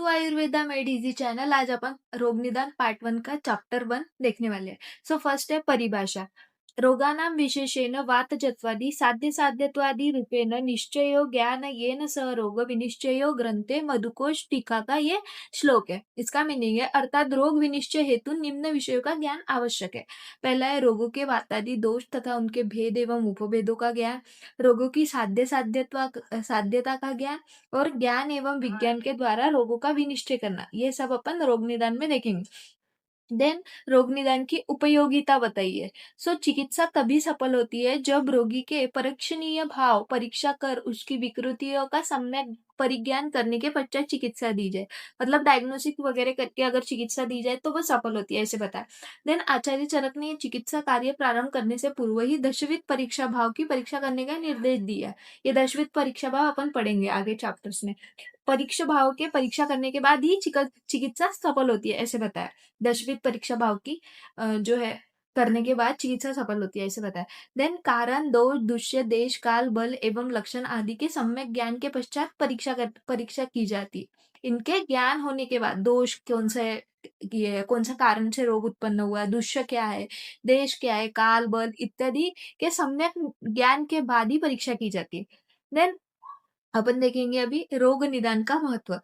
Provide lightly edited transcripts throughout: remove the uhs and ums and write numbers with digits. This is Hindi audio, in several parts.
To Ayurveda made easy channel. आज अपन रोग निदान पार्ट 1 का चैप्टर 1 देखने वाले हैं। सो फर्स्ट है परिभाषा। रोगानां विशेषेण वातजत्वादि साध्य साध्यत्वादि रूपेण निश्चयो ज्ञान येन सह रोग विनिश्चयो ग्रंथे मधुकोश टीका का ये श्लोक है। इसका मीनिंग है अर्थात रोग विनिश्चय हेतु निम्न विषयों का ज्ञान आवश्यक है। पहला है रोगों के वातादि दोष तथा उनके भेद एवं उपभेदों का ज्ञान, रोगों की साध्यता का ज्ञान और ज्ञान एवं विज्ञान के द्वारा रोगों का विनिश्चय करना। ये सब अपन रोग निदान में देखेंगे। देन रोग निदान की उपयोगिता बताइए। चिकित्सा तभी सफल होती है जब रोगी के परीक्षणीय भाव परीक्षा कर उसकी विकृतियों का सम्यक परिज्ञान करने के पश्चात चिकित्सा दी जाए। मतलब डायग्नोसिस वगैरह करके अगर चिकित्सा दी जाए तो वो सफल होती है, ऐसे बताया। देन आचार्य चरक ने चिकित्सा कार्य प्रारंभ करने से पूर्व ही दशविध परीक्षा भाव की परीक्षा करने का निर्देश दिया है। ये दशविध परीक्षा भाव अपन पढ़ेंगे आगे चैप्टर्स में। परीक्षा भाव के परीक्षा करने के बाद ही चिकित्सा सफल होती है, ऐसे बताया। दशविध परीक्षा भाव की जो है करने के बाद चिकित्सा सफल होती है, ऐसे बताया। देन कारण दोष दुष्य देश काल बल एवं लक्षण आदि के सम्यक ज्ञान के पश्चात परीक्षा की जाती। इनके ज्ञान होने के बाद दोष कौन सा है, ये कौन सा कारण से रोग उत्पन्न हुआ, दुष्य क्या है, देश क्या है, काल बल इत्यादि के सम्यक ज्ञान के बाद ही परीक्षा की जाती है। देन अपन देखेंगे अभी रोग निदान का महत्व।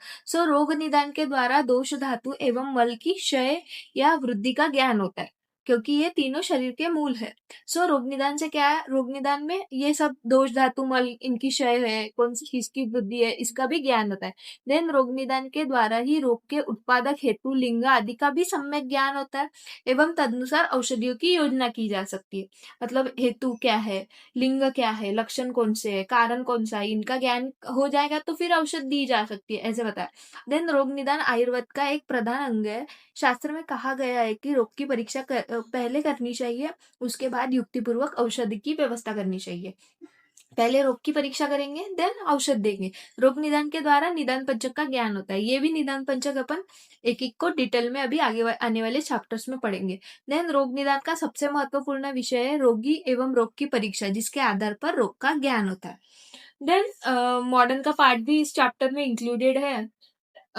रोग निदान के द्वारा दोष धातु एवं मल की क्षय या वृद्धि का ज्ञान होता है, क्योंकि ये तीनों शरीर के मूल है। रोग निदान से क्या है, रोग निदान में ये सब दोष धातु मल इनकी क्षय है, कौन सी किसकी वृद्धि है, इसका भी ज्ञान होता है। देन रोग निदान के द्वारा ही रोग के उत्पादक हेतु लिंग आदि का भी सम्यक ज्ञान होता है एवं तदनुसार औषधियों की योजना की जा सकती है। मतलब हेतु क्या है, लिंग क्या है, लक्षण कौन से है, कारण कौन सा है, इनका ज्ञान हो जाएगा तो फिर औषध दी जा सकती है, ऐसे बताया। देन रोग निदान आयुर्वेद का एक प्रधान अंग है। शास्त्र में कहा गया है कि रोग की परीक्षा पहले करनी चाहिए, उसके बाद युक्तिपूर्वक औषधि की व्यवस्था करनी चाहिए। पहले रोग की परीक्षा करेंगे, देन औषध देंगे। रोग निदान के द्वारा निदान पंचक का ज्ञान होता है। ये भी निदान पंचक अपन एक एक को डिटेल में अभी आगे आने वाले चैप्टर्स में पढ़ेंगे। देन रोग निदान का सबसे महत्वपूर्ण विषय है रोगी एवं रोग की परीक्षा, जिसके आधार पर रोग का ज्ञान होता है। देन मॉडर्न का पार्ट भी इस चैप्टर में इंक्लूडेड है।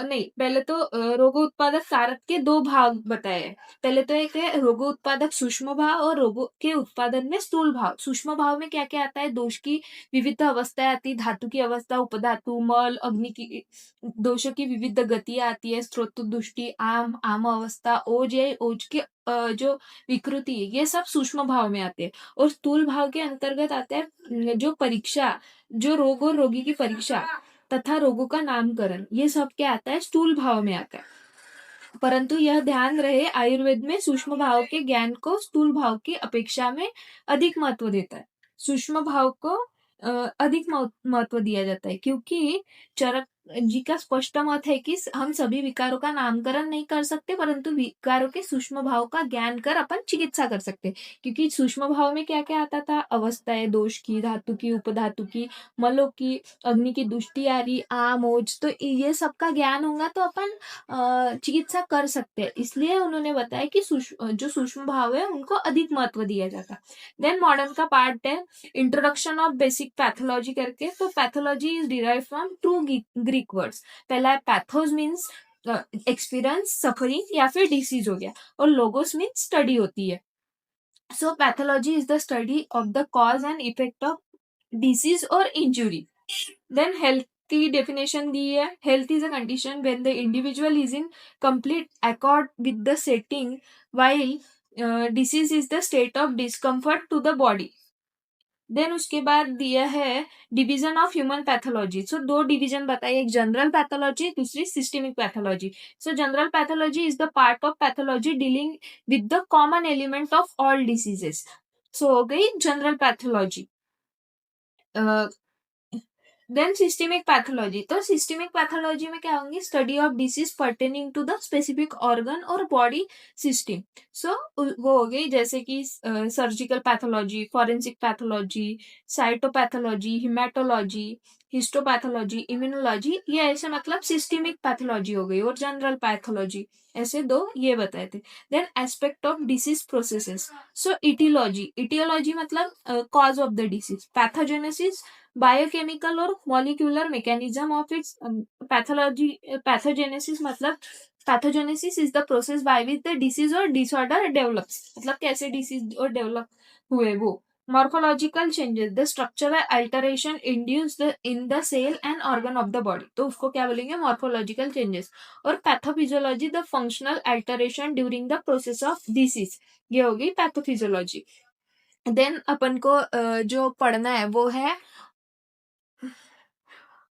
नहीं, पहले तो रोग उत्पादक कारक के दो भाग बताए। पहले तो एक है रोग उत्पादक सूक्ष्म भाव और रोगों के उत्पादन में स्थूल भाव। सूक्ष्म भाव में क्या क्या आता है, दोष की विविध अवस्थाएं आती, धातु की अवस्था, उपधातु, मल, अग्नि की, दोषों की विविध गतियां आती है, स्रोत दृष्टि, आम अवस्था, ओज है, ओज के जो विकृति है, ये सब सूक्ष्म भाव में आते हैं। और स्थूल भाव के अंतर्गत आता है जो परीक्षा, जो रोग और रोगी की परीक्षा तथा रोगों का नामकरण, ये सब क्या आता है, स्थूल भाव में आता है। परंतु यह ध्यान रहे आयुर्वेद में सूक्ष्म भाव के ज्ञान को स्थूल भाव की अपेक्षा में अधिक महत्व देता है। सूक्ष्म भाव को अधिक महत्व दिया जाता है, क्योंकि चरक जी का स्पष्ट मत है कि हम सभी विकारों का नामकरण नहीं कर सकते, परंतु विकारों के सूक्ष्म भाव का ज्ञान कर अपन चिकित्सा कर सकते हैं। क्योंकि सूक्ष्म भाव में क्या क्या आता था, अवस्थाएं, दोष की, धातु की, उपधातु की, मलों की, अग्नि की दृष्टि आ रही, आम, ओज, तो ये सब का ज्ञान होगा तो अपन चिकित्सा कर सकते हैं। इसलिए उन्होंने बताया कि जो सूक्ष्म भाव है उनको अधिक महत्व दिया जाता है। देन मॉडर्न का पार्ट है इंट्रोडक्शन ऑफ बेसिक पैथोलॉजी करके। तो pathology is derive from two Greek words. पहला है पैथोस मीन्स एक्सपीरियंस, सफरिंग या फिर डिसीज हो गया, और लोगोस मीन्स स्टडी होती है। Pathology is the study of the cause and effect of disease और इंजुरी। देन हेल्थ की डेफिनेशन दी है। Health is a condition when the individual is in complete accord with the setting, while disease is the state of discomfort to the body. Then उसके बाद दिया है डिवीजन ऑफ ह्यूमन पैथोलॉजी। दो डिवीजन बताइए, एक जनरल पैथोलॉजी, दूसरी systemic pathology. General pathology is the part of pathology dealing with the common element of all diseases. हो गई general pathology. Then systemic pathology. Systemic pathology में क्या होंगी, study of disease pertaining to the specific organ और बॉडी सिस्टम। वो हो गई जैसे कि surgical pathology, forensic pathology, cytopathology, hematology, histopathology, immunology, ये ऐसे मतलब सिस्टेमिक पैथोलॉजी हो गई। और जनरल पैथोलॉजी, ऐसे दो ये बताए थे। Then aspect of disease processes. Etiology, etiology मतलब cause of the disease, pathogenesis, biochemical और molecular mechanism of its pathogenesis, मतलब pathogenesis is the process by which the disease और डिसऑर्डर डेवलप्स, मतलब कैसे डिसीज और डेवलप हुए वो। Morphological changes, the structural alteration induced in the cell and organ of the body, तो उसको क्या बोलेंगे, मॉर्फोलॉजिकल चेंजेस। और pathophysiology, the functional alteration during the process of disease, ये होगी पैथोफिजियोलॉजी। देन अपन को जो पढ़ना है वो है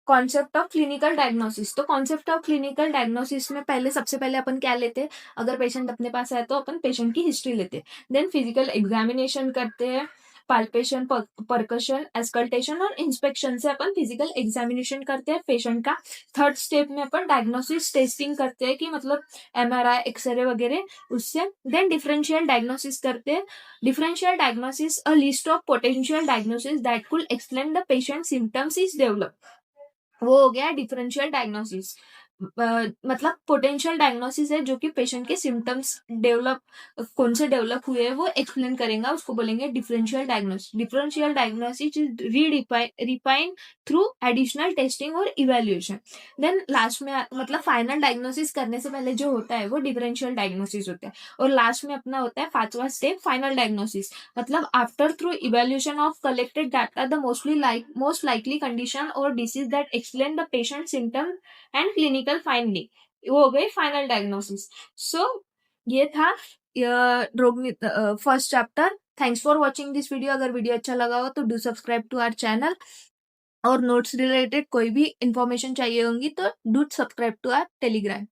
कॉन्सेप्ट ऑफ क्लिनिकल डायग्नोसिस। तो कॉन्सेप्ट ऑफ क्लिनिकल डायग्नोसिस में पहले सबसे पहले अपन क्या लेते हैं, अगर पेशेंट अपने पास आए तो अपन पेशेंट की हिस्ट्री लेते हैं, देन फिजिकल एग्जामिनेशन करते हैं, पाल्पेशन, परकशन, एस्कल्टेशन और इंस्पेक्शन से अपन फिजिकल एग्जामिनेशन करते हैं पेशेंट का। थर्ड स्टेप में अपन डायग्नोसिस टेस्टिंग करते हैं कि मतलब एमआरआई, एक्सरे वगैरह उससे। देन डिफरेंशियल डायग्नोसिस करते हैं। Differential diagnosis, a list of potential diagnosis that could explain the patient symptoms is develop, वो हो गया डिफरेंशियल डायग्नोसिस। मतलब पोटेंशियल डायग्नोसिस है जो कि पेशेंट के सिम्टम्स डेवलप, कौन से डेवलप हुए हैं वो एक्सप्लेन करेगा, उसको बोलेंगे differential diagnosis. Differential diagnosis is refine through additional testing और इवेल्युएशन। देन लास्ट में मतलब फाइनल डायग्नोसिस करने से पहले जो होता है वो डिफरेंशियल डायग्नोसिस होता है, और लास्ट में अपना होता है पांचवा स्टेप फाइनल डायग्नोसिस, मतलब after thorough evaluation of collected data the most likely condition और disease that explain the patient symptom and clinical finding, वो हो गई फाइनल डायग्नोसिस। सो ये था रोग first chapter. Thanks for watching this video. अगर वीडियो अच्छा लगा हो तो do subscribe to our channel, और नोट्स रिलेटेड कोई भी इंफॉर्मेशन चाहिए होंगी तो do subscribe to our Telegram.